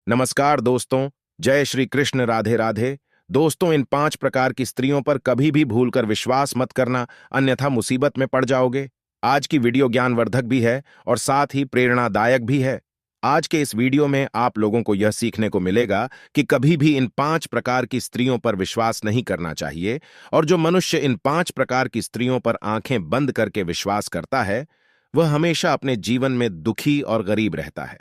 नमस्कार दोस्तों। जय श्री कृष्ण। राधे राधे। दोस्तों, इन 5 प्रकार की स्त्रियों पर कभी भी भूलकर विश्वास मत करना, अन्यथा मुसीबत में पड़ जाओगे। आज की वीडियो ज्ञानवर्धक भी है और साथ ही प्रेरणादायक भी है। आज के इस वीडियो में आप लोगों को यह सीखने को मिलेगा कि कभी भी इन 5 प्रकार की स्त्रियों पर विश्वास नहीं करना चाहिए, और जो मनुष्य इन 5 प्रकार की स्त्रियों पर आंखें बंद करके विश्वास करता है, वह हमेशा अपने जीवन में दुखी और गरीब रहता है,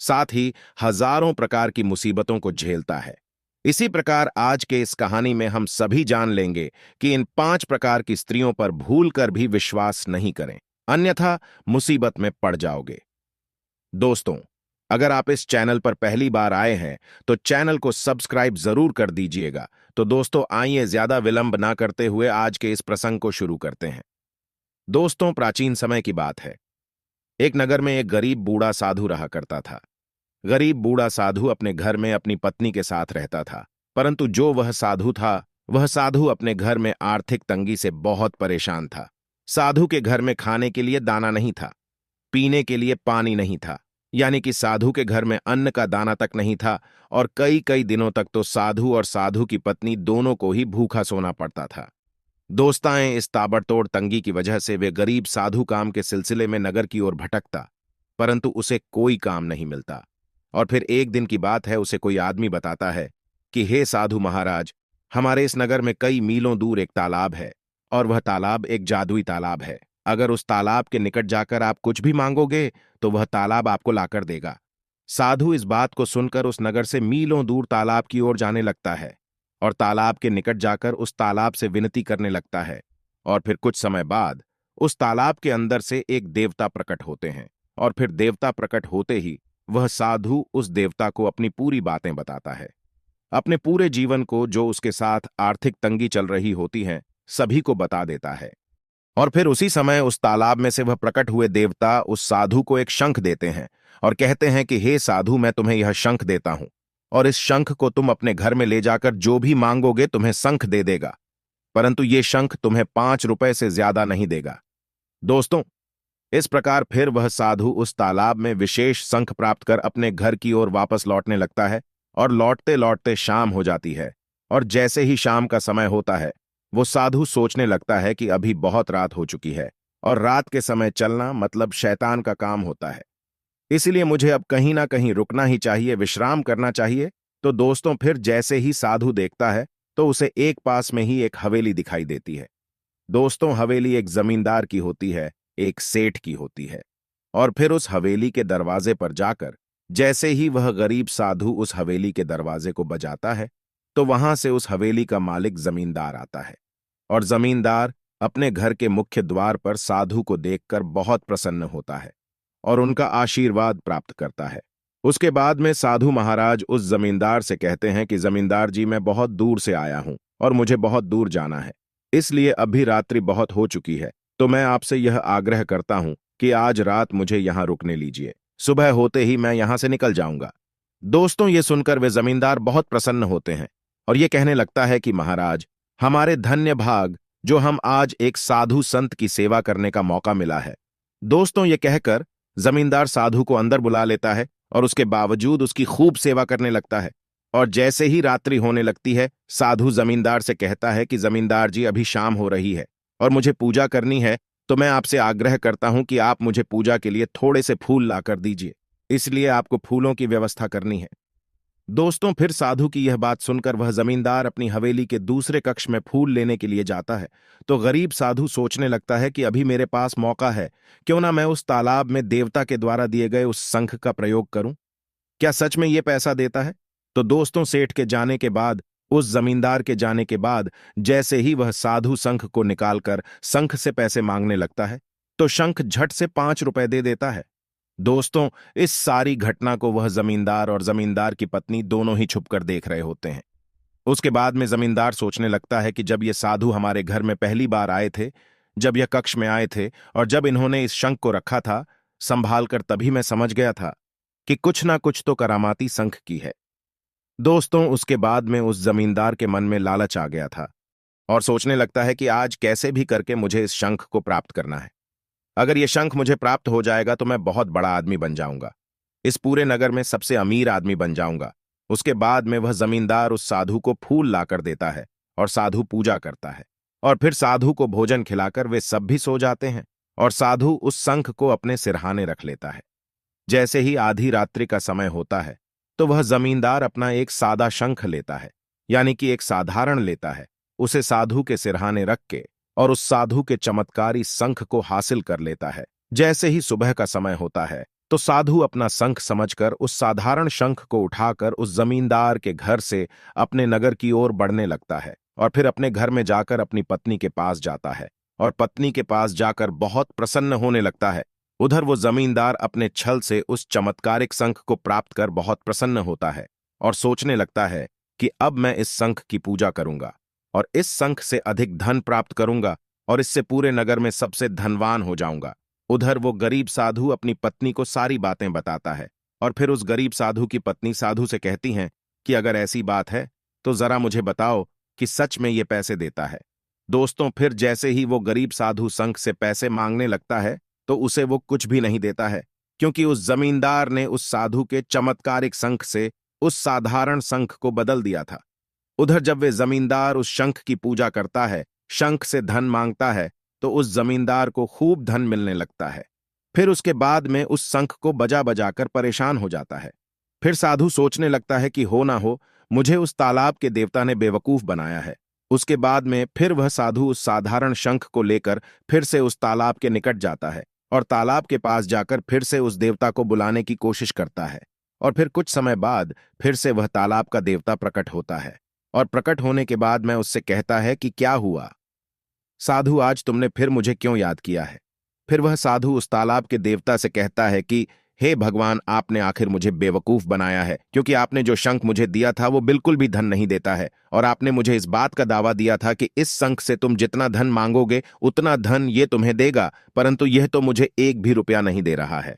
साथ ही हजारों प्रकार की मुसीबतों को झेलता है। इसी प्रकार आज के इस कहानी में हम सभी जान लेंगे कि इन 5 प्रकार की स्त्रियों पर भूलकर भी विश्वास नहीं करें, अन्यथा मुसीबत में पड़ जाओगे। दोस्तों, अगर आप इस चैनल पर पहली बार आए हैं तो चैनल को सब्सक्राइब जरूर कर दीजिएगा। तो दोस्तों, आइए ज्यादा विलंब ना करते हुए आज के इस प्रसंग को शुरू करते हैं। दोस्तों, प्राचीन समय की बात है। एक नगर में एक गरीब बूढ़ा साधु रहा करता था। गरीब बूढ़ा साधु अपने घर में अपनी पत्नी के साथ रहता था, परंतु जो वह साधु अपने घर में आर्थिक तंगी से बहुत परेशान था। साधु के घर में खाने के लिए दाना नहीं था, पीने के लिए पानी नहीं था, यानी कि साधु के घर में अन्न का दाना तक नहीं था, और कई कई दिनों तक तो साधु और साधु की पत्नी दोनों को ही भूखा सोना पड़ता था। दोस्ताएं, इस ताबड़तोड़ तंगी की वजह से वे गरीब साधु काम के सिलसिले में नगर की ओर भटकता, परंतु उसे कोई काम नहीं मिलता। और फिर एक दिन की बात है, उसे कोई आदमी बताता है कि हे साधु महाराज, हमारे इस नगर में कई मीलों दूर एक तालाब है, और वह तालाब एक जादुई तालाब है। अगर उस तालाब के निकट जाकर आप कुछ भी मांगोगे तो वह तालाब आपको लाकर देगा। साधु इस बात को सुनकर उस नगर से मीलों दूर तालाब की ओर जाने लगता है, और तालाब के निकट जाकर उस तालाब से विनती करने लगता है। और फिर कुछ समय बाद उस तालाब के अंदर से एक देवता प्रकट होते हैं, और फिर देवता प्रकट होते ही वह साधु उस देवता को अपनी पूरी बातें बताता है। अपने पूरे जीवन को, जो उसके साथ आर्थिक तंगी चल रही होती है, सभी को बता देता है। और फिर उसी समय उस तालाब में से वह प्रकट हुए देवता उस साधु को एक शंख देते हैं और कहते हैं कि हे साधु, मैं तुम्हें यह शंख देता हूं, और इस शंख को तुम अपने घर में ले जाकर जो भी मांगोगे तुम्हें शंख दे देगा, परंतु ये शंख तुम्हें 5 रुपए से ज्यादा नहीं देगा। दोस्तों, इस प्रकार फिर वह साधु उस तालाब में विशेष शंख प्राप्त कर अपने घर की ओर वापस लौटने लगता है, और लौटते लौटते शाम हो जाती है। और जैसे ही शाम का समय होता है, वो साधु सोचने लगता है कि अभी बहुत रात हो चुकी है, और रात के समय चलना मतलब शैतान का काम होता है, इसलिए मुझे अब कहीं ना कहीं रुकना ही चाहिए, विश्राम करना चाहिए। तो दोस्तों, फिर जैसे ही साधु देखता है तो उसे एक पास में ही एक हवेली दिखाई देती है। दोस्तों, हवेली एक जमींदार की होती है, एक सेठ की होती है। और फिर उस हवेली के दरवाजे पर जाकर जैसे ही वह गरीब साधु उस हवेली के दरवाजे को बजाता है, तो वहां से उस हवेली का मालिक जमींदार आता है, और जमींदार अपने घर के मुख्य द्वार पर साधु को देखकर बहुत प्रसन्न होता है और उनका आशीर्वाद प्राप्त करता है। उसके बाद में साधु महाराज उस जमींदार से कहते हैं कि जमींदार जी, मैं बहुत दूर से आया हूं और मुझे बहुत दूर जाना है, इसलिए अभी रात्रि बहुत हो चुकी है, तो मैं आपसे यह आग्रह करता हूं कि आज रात मुझे यहां रुकने लीजिए, सुबह होते ही मैं यहां से निकल जाऊंगा। दोस्तों, ये सुनकर वे जमींदार बहुत प्रसन्न होते हैं और ये कहने लगता है कि महाराज, हमारे धन्य भाग जो हम आज एक साधु संत की सेवा करने का मौका मिला है। दोस्तों, ये कहकर जमींदार साधु को अंदर बुला लेता है और उसके बावजूद उसकी खूब सेवा करने लगता है। और जैसे ही रात्रि होने लगती है, साधु जमींदार से कहता है कि जमींदार जी, अभी शाम हो रही है और मुझे पूजा करनी है, तो मैं आपसे आग्रह करता हूं कि आप मुझे पूजा के लिए थोड़े से फूल लाकर दीजिए, इसलिए आपको फूलों की व्यवस्था करनी है। दोस्तों, फिर साधु की यह बात सुनकर वह जमींदार अपनी हवेली के दूसरे कक्ष में फूल लेने के लिए जाता है, तो गरीब साधु सोचने लगता है कि अभी मेरे पास मौका है, क्यों ना मैं उस तालाब में देवता के द्वारा दिए गए उस शंख का प्रयोग करूं। क्या सच में ये पैसा देता है? तो दोस्तों, सेठ के जाने के बाद, उस जमींदार के जाने के बाद, जैसे ही वह साधु शंख को निकालकर शंख से पैसे मांगने लगता है, तो शंख झट से 5 रुपए दे देता है। दोस्तों, इस सारी घटना को वह जमींदार और जमींदार की पत्नी दोनों ही छुपकर देख रहे होते हैं। उसके बाद में जमींदार सोचने लगता है कि जब ये साधु हमारे घर में पहली बार आए थे, जब यह कक्ष में आए थे और जब इन्होंने इस शंख को रखा था संभाल कर, तभी मैं समझ गया था कि कुछ ना कुछ तो करामाती शंख की है। दोस्तों, उसके बाद में उस जमींदार के मन में लालच आ गया था और सोचने लगता है कि आज कैसे भी करके मुझे इस शंख को प्राप्त करना है। अगर यह शंख मुझे प्राप्त हो जाएगा तो मैं बहुत बड़ा आदमी बन जाऊंगा। इस पूरे नगर में सबसे अमीर आदमी बन जाऊंगा। उसके बाद में वह जमींदार उस साधु को फूल लाकर देता है और साधु पूजा करता है और फिर साधु को भोजन खिलाकर वे सब भी सो जाते हैं और साधु उस शंख को अपने सिरहाने रख लेता है। जैसे ही आधी रात्रि का समय होता है तो वह जमींदार अपना एक सादा शंख लेता है, यानी कि एक साधारण लेता है, उसे साधु के सिरहाने रख के और उस साधु के चमत्कारी शंख को हासिल कर लेता है। जैसे ही सुबह का समय होता है तो साधु अपना शंख समझकर उस साधारण शंख को उठाकर उस जमींदार के घर से अपने नगर की ओर बढ़ने लगता है और फिर अपने घर में जाकर अपनी पत्नी के पास जाता है और पत्नी के पास जाकर बहुत प्रसन्न होने लगता है। उधर वो जमींदार अपने छल से उस चमत्कारिक शंख को प्राप्त कर बहुत प्रसन्न होता है और सोचने लगता है कि अब मैं इस शंख की पूजा करूंगा और इस शंख से अधिक धन प्राप्त करूंगा और इससे पूरे नगर में सबसे धनवान हो जाऊंगा। उधर वो गरीब साधु अपनी पत्नी को सारी बातें बताता है और फिर उस गरीब साधु की पत्नी साधु से कहती हैं कि अगर ऐसी बात है तो जरा मुझे बताओ कि सच में ये पैसे देता है। दोस्तों, फिर जैसे ही वो गरीब साधु शंख से पैसे मांगने लगता है तो उसे वो कुछ भी नहीं देता है, क्योंकि उस जमींदार ने उस साधु के चमत्कारिक शंख से उस साधारण शंख को बदल दिया था। उधर जब वे जमींदार उस शंख की पूजा करता है, शंख से धन मांगता है, तो उस जमींदार को खूब धन मिलने लगता है। फिर उसके बाद में उस शंख को बजा बजाकर परेशान हो जाता है। फिर साधु सोचने लगता है कि हो ना हो, मुझे उस तालाब के देवता ने बेवकूफ बनाया है। उसके बाद में फिर वह साधु उस साधारण शंख को लेकर फिर से उस तालाब के निकट जाता है और तालाब के पास जाकर फिर से उस देवता को बुलाने की कोशिश करता है और फिर कुछ समय बाद फिर से वह तालाब का देवता प्रकट होता है और प्रकट होने के बाद मैं उससे कहता है कि क्या हुआ साधु, आज तुमने फिर मुझे क्यों याद किया है। फिर वह साधु उस तालाब के देवता से कहता है कि हे भगवान, आपने आखिर मुझे बेवकूफ बनाया है, क्योंकि आपने जो शंख मुझे दिया था वो बिल्कुल भी धन नहीं देता है और आपने मुझे इस बात का दावा दिया था कि इस शंख से तुम जितना धन मांगोगे उतना धन ये तुम्हें देगा, परंतु यह तो मुझे एक भी रुपया नहीं दे रहा है।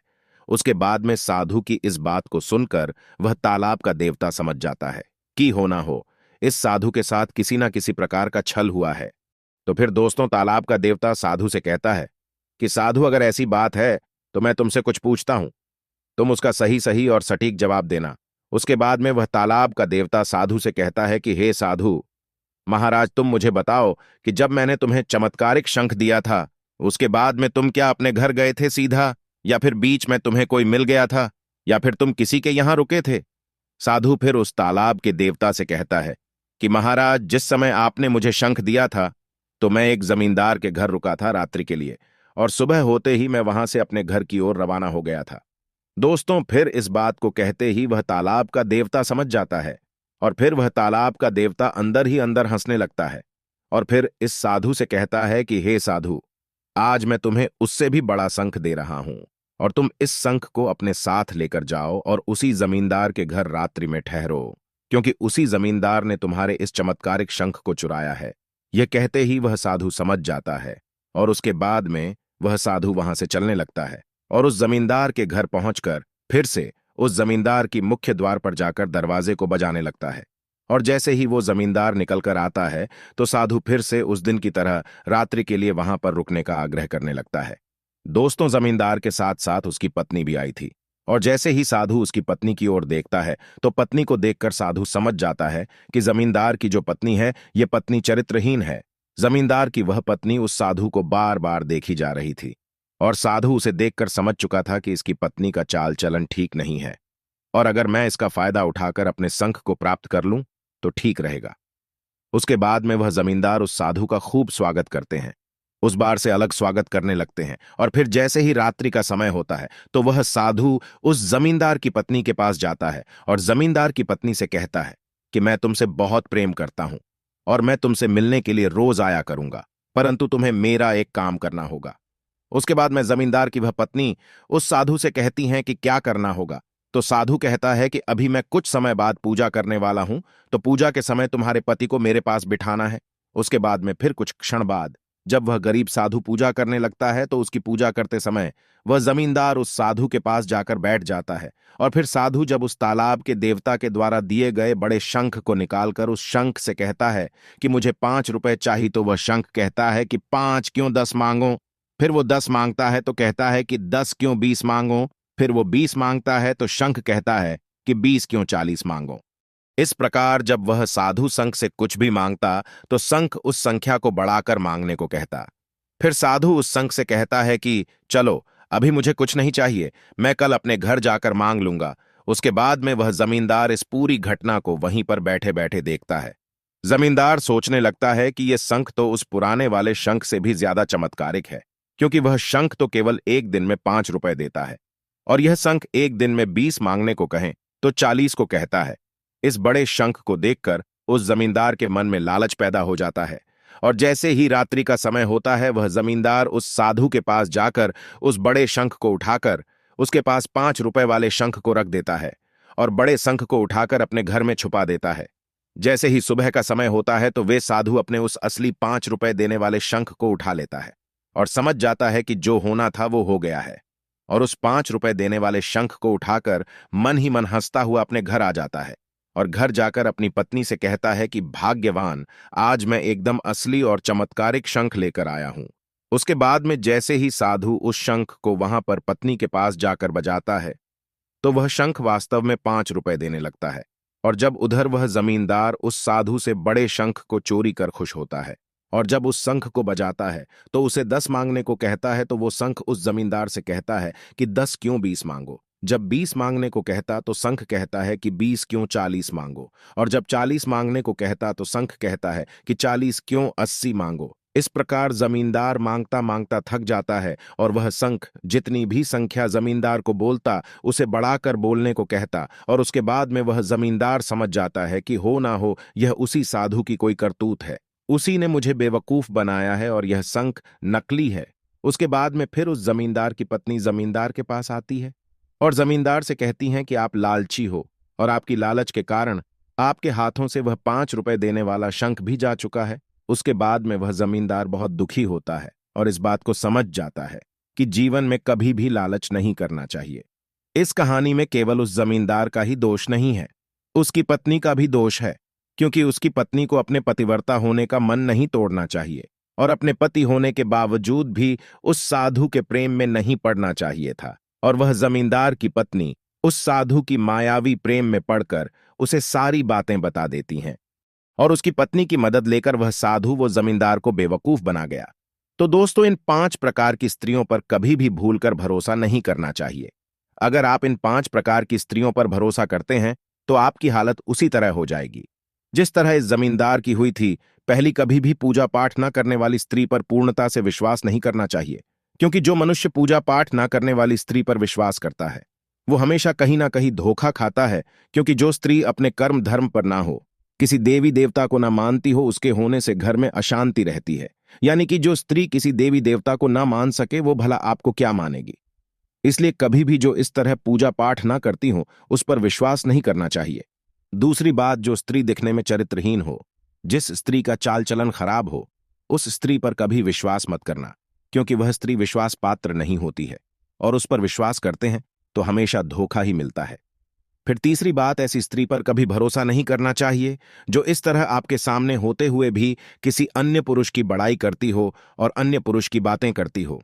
उसके बाद में साधु की इस बात को सुनकर वह तालाब का देवता समझ जाता है कि हो ना हो इस साधु के साथ किसी ना किसी प्रकार का छल हुआ है। तो फिर दोस्तों, तालाब का देवता साधु से कहता है कि साधु, अगर ऐसी बात है तो मैं तुमसे कुछ पूछता हूं, तुम उसका सही सही और सटीक जवाब देना। उसके बाद में वह तालाब का देवता साधु से कहता है कि हे साधु महाराज, तुम मुझे बताओ कि जब मैंने तुम्हें चमत्कारिक शंख दिया था उसके बाद में तुम क्या अपने घर गए थे सीधा, या फिर बीच में तुम्हें कोई मिल गया था, या फिर तुम किसी के यहां रुके थे। साधु फिर उस तालाब के देवता से कहता है कि महाराज, जिस समय आपने मुझे शंख दिया था तो मैं एक जमींदार के घर रुका था रात्रि के लिए और सुबह होते ही मैं वहां से अपने घर की ओर रवाना हो गया था। दोस्तों, फिर इस बात को कहते ही वह तालाब का देवता समझ जाता है और फिर वह तालाब का देवता अंदर ही अंदर हंसने लगता है और फिर इस साधु से कहता है कि हे साधु, आज मैं तुम्हें उससे भी बड़ा शंख दे रहा हूं और तुम इस शंख को अपने साथ लेकर जाओ और उसी जमींदार के घर रात्रि में ठहरो, क्योंकि उसी जमींदार ने तुम्हारे इस चमत्कारिक शंख को चुराया है। यह कहते ही वह साधु समझ जाता है और उसके बाद में वह साधु वहां से चलने लगता है और उस जमींदार के घर पहुंचकर फिर से उस जमींदार की मुख्य द्वार पर जाकर दरवाजे को बजाने लगता है। और जैसे ही वो जमींदार निकलकर आता है तो साधु फिर से उस दिन की तरह रात्रि के लिए वहां पर रुकने का आग्रह करने लगता है। दोस्तों, जमींदार के साथ साथ उसकी पत्नी भी आई थी और जैसे ही साधु उसकी पत्नी की ओर देखता है तो पत्नी को देखकर साधु समझ जाता है कि जमींदार की जो पत्नी है ये पत्नी चरित्रहीन है। जमींदार की वह पत्नी उस साधु को बार बार देखी जा रही थी और साधु उसे देखकर समझ चुका था कि इसकी पत्नी का चाल चलन ठीक नहीं है और अगर मैं इसका फायदा उठाकर अपने शंख को प्राप्त कर लूं तो ठीक रहेगा। उसके बाद में वह जमींदार उस साधु का खूब स्वागत करते हैं, उस बार से अलग स्वागत करने लगते हैं और फिर जैसे ही रात्रि का समय होता है तो वह साधु उस जमींदार की पत्नी के पास जाता है और जमींदार की पत्नी से कहता है कि मैं तुमसे बहुत प्रेम करता हूं और मैं तुमसे मिलने के लिए रोज आया करूंगा, परंतु तुम्हें मेरा एक काम करना होगा। उसके बाद में जमींदार की वह पत्नी उस साधु से कहती हैं कि क्या करना होगा। तो साधु कहता है कि अभी मैं कुछ समय बाद पूजा करने वाला हूं, तो पूजा के समय तुम्हारे पति को मेरे पास बिठाना है। उसके बाद में फिर कुछ क्षण बाद जब वह गरीब साधु पूजा करने लगता है तो उसकी पूजा करते समय वह जमींदार उस साधु के पास जाकर बैठ जाता है और फिर साधु जब उस तालाब के देवता के द्वारा दिए गए बड़े शंख को निकालकर उस शंख से कहता है कि मुझे 5 रुपए चाहिए, तो वह शंख कहता है कि 5 क्यों 10 मांगो। फिर वो 10 मांगता है तो कहता है कि 10 क्यों 20 मांगो। फिर वो 20 मांगता है तो शंख कहता है कि 20 क्यों 40 मांगो। इस प्रकार जब वह साधु शंख से कुछ भी मांगता तो शंख उस संख्या को बढ़ाकर मांगने को कहता। फिर साधु उस शंख से कहता है कि चलो, अभी मुझे कुछ नहीं चाहिए, मैं कल अपने घर जाकर मांग लूंगा। उसके बाद में वह जमींदार इस पूरी घटना को वहीं पर बैठे बैठे देखता है। जमींदार सोचने लगता है कि यह शंख तो उस पुराने वाले शंख से भी ज्यादा चमत्कारिक है, क्योंकि वह शंख तो केवल एक दिन में 5 रुपए देता है, और यह शंख एक दिन में 20 मांगने को कहें तो 40 को कहता है। इस बड़े शंख को देखकर उस जमींदार के मन में लालच पैदा हो जाता है, और जैसे ही रात्रि का समय होता है वह जमींदार उस साधु के पास जाकर उस बड़े शंख को उठाकर उसके पास 5 रुपए वाले शंख को रख देता है और बड़े शंख को उठाकर अपने घर में छुपा देता है। जैसे ही सुबह का समय होता है तो वे साधु अपने उस असली 5 रुपए देने वाले शंख को उठा लेता है और समझ जाता है कि जो होना था वो हो गया है, और उस 5 रुपए देने वाले शंख को उठाकर मन ही मन हंसता हुआ अपने घर आ जाता है और घर जाकर अपनी पत्नी से कहता है कि भाग्यवान, आज मैं एकदम असली और चमत्कारिक शंख लेकर आया हूं। उसके बाद में जैसे ही साधु उस शंख को वहां पर पत्नी के पास जाकर बजाता है तो वह शंख वास्तव में 5 रुपए देने लगता है, और जब उधर वह जमींदार उस साधु से बड़े शंख को चोरी कर खुश होता है, और जब उस शंख को बजाता है तो उसे 10 मांगने को कहता है तो वो शंख उस जमींदार से कहता है कि 10 क्यों 20 मांगो। जब 20 मांगने को कहता तो शंख कहता है कि 20 क्यों 40 मांगो, और जब 40 मांगने को कहता तो शंख कहता है कि 40 क्यों 80 मांगो। इस प्रकार जमींदार मांगता मांगता थक जाता है और वह शंख जितनी भी संख्या जमींदार को बोलता उसे बढ़ाकर बोलने को कहता, और उसके बाद में वह जमींदार समझ जाता है कि हो ना हो यह उसी साधु की कोई करतूत है, उसी ने मुझे बेवकूफ बनाया है और यह शंख नकली है। उसके बाद में फिर उस जमींदार की पत्नी जमींदार के पास आती है और जमींदार से कहती हैं कि आप लालची हो और आपकी लालच के कारण आपके हाथों से वह 5 रुपए देने वाला शंख भी जा चुका है। उसके बाद में वह जमींदार बहुत दुखी होता है और इस बात को समझ जाता है कि जीवन में कभी भी लालच नहीं करना चाहिए। इस कहानी में केवल उस जमींदार का ही दोष नहीं है, उसकी पत्नी का भी दोष है, क्योंकि उसकी पत्नी को अपने पतिव्रता होने का मन नहीं तोड़ना चाहिए और अपने पति होने के बावजूद भी उस साधु के प्रेम में नहीं पड़ना चाहिए था, और वह जमींदार की पत्नी उस साधु की मायावी प्रेम में पड़कर उसे सारी बातें बता देती हैं, और उसकी पत्नी की मदद लेकर वह साधु वो जमींदार को बेवकूफ बना गया। तो दोस्तों, इन 5 प्रकार की स्त्रियों पर कभी भी भूलकर भरोसा नहीं करना चाहिए। अगर आप इन 5 प्रकार की स्त्रियों पर भरोसा करते हैं तो आपकी हालत उसी तरह हो जाएगी जिस तरह इस जमींदार की हुई थी। पहली, कभी भी पूजा पाठ न करने वाली स्त्री पर पूर्णता से विश्वास नहीं करना चाहिए, क्योंकि जो मनुष्य पूजा पाठ न करने वाली स्त्री पर विश्वास करता है वो हमेशा कहीं ना कहीं धोखा खाता है, क्योंकि जो स्त्री अपने कर्म धर्म पर ना हो, किसी देवी देवता को ना मानती हो, उसके होने से घर में अशांति रहती है। यानी कि जो स्त्री किसी देवी देवता को ना मान सके वो भला आपको क्या मानेगी। इसलिए कभी भी जो इस तरह पूजा पाठ ना करती हो उस पर विश्वास नहीं करना चाहिए। दूसरी बात, जो स्त्री दिखने में चरित्रहीन हो, जिस स्त्री का चाल चलन खराब हो, उस स्त्री पर कभी विश्वास मत करना, क्योंकि वह स्त्री विश्वास पात्र नहीं होती है, और उस पर विश्वास करते हैं तो हमेशा धोखा ही मिलता है। फिर तीसरी बात, ऐसी स्त्री पर कभी भरोसा नहीं करना चाहिए जो इस तरह आपके सामने होते हुए भी किसी अन्य पुरुष की बड़ाई करती हो और अन्य पुरुष की बातें करती हो।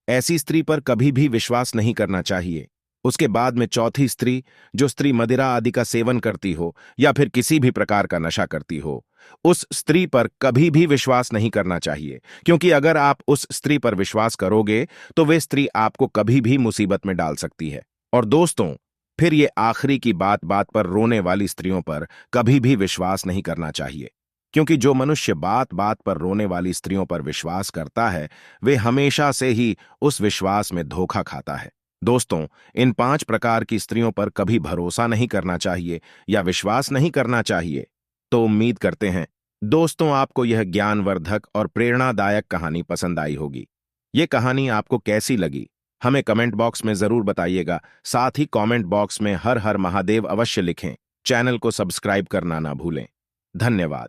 ऐसी स्त्री पर कभी भी विश्वास नहीं करना चाहिए। उसके बाद में चौथी स्त्री, जो स्त्री मदिरा आदि का सेवन करती हो या फिर किसी भी प्रकार का नशा करती हो, उस स्त्री पर कभी भी विश्वास नहीं करना चाहिए, क्योंकि अगर आप उस स्त्री पर विश्वास करोगे तो वे स्त्री आपको कभी भी मुसीबत में डाल सकती है। और दोस्तों, फिर ये आखिरी की बात बात पर रोने वाली स्त्रियों पर कभी भी विश्वास नहीं करना चाहिए, क्योंकि जो मनुष्य बात बात पर रोने वाली स्त्रियों पर विश्वास करता है वे हमेशा से ही उस विश्वास में धोखा खाता है। दोस्तों, इन 5 प्रकार की स्त्रियों पर कभी भरोसा नहीं करना चाहिए या विश्वास नहीं करना चाहिए। तो उम्मीद करते हैं दोस्तों आपको यह ज्ञानवर्धक और प्रेरणादायक कहानी पसंद आई होगी। ये कहानी आपको कैसी लगी हमें कमेंट बॉक्स में जरूर बताइएगा। साथ ही कमेंट बॉक्स में हर हर महादेव अवश्य लिखें। चैनल को सब्सक्राइब करना ना भूलें। धन्यवाद।